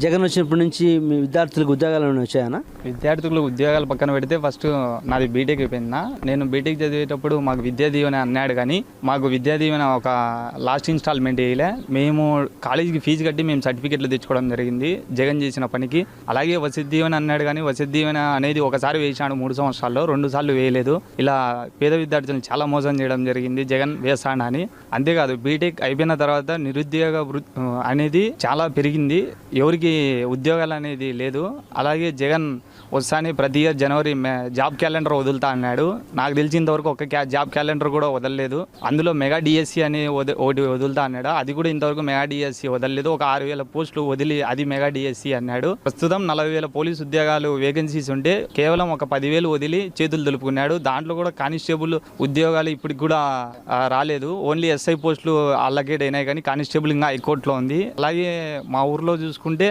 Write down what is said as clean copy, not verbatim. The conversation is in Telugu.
జగన్ వచ్చినప్పటి నుంచి మీ విద్యార్థులకు ఉద్యోగాలు ఏమైనా వచ్చాయనా? విద్యార్థులకు ఉద్యోగాలు పక్కన పెడితే ఫస్ట్ నాది బీటెక్ అయిపోయిందా. నేను బీటెక్ చదివేటప్పుడు మాకు విద్యా దీవెన అన్నాడు, కానీ మాకు విద్యా దీవెన ఒక లాస్ట్ ఇన్స్టాల్మెంట్ వేయలే. మేము కాలేజీకి ఫీజు కట్టి మేము సర్టిఫికెట్లు తెచ్చుకోవడం జరిగింది జగన్ చేసిన పనికి. అలాగే వసతి దీవెన అన్నాడు, కానీ వసతి దీవెన అనేది ఒకసారి వేసాడు 3 సంవత్సరాల్లో, 2 సార్లు వేయలేదు. ఇలా పేద విద్యార్థులను చాలా మోసం చేయడం జరిగింది జగన్ వేస్తాడు అని. అంతేకాదు బీటెక్ అయిపోయిన తర్వాత నిరుద్యోగ అనేది చాలా పెరిగింది, ఎవరికి ఉద్యోగాలు అనేది లేదు. అలాగే జగన్ వస్తానే ప్రతి ఇయర్ జనవరి జాబ్ క్యాలెండర్ వదులుతా అన్నాడు. నాకు తెలిసినంతవరకు ఒక జాబ్ క్యాలెండర్ కూడా వదలలేదు. అందులో మెగా డిఎస్సి అని ఒకటి వదులుతా అన్నాడు, అది కూడా ఇంతవరకు మెగా డిఎస్సి వదలలేదు. ఒక 6,000 పోస్టులు వదిలి అది మెగా డిఎస్సి అన్నాడు. ప్రస్తుతం 40,000 పోలీసు ఉద్యోగాలు వేకెన్సీస్ ఉంటే కేవలం ఒక 10,000 వదిలి చేతులు దులుపుకున్నాడు. దాంట్లో కూడా కానిస్టేబుల్ ఉద్యోగాలు ఇప్పటికి కూడా రాలేదు. ఓన్లీ ఎస్ఐ పోస్టులు అల్లకేట్ అయినాయి, కానీ కానిస్టేబుల్ ఇంకా హైకోర్టులో ఉంది. అలాగే మా ఊర్లో చూసుకుంటే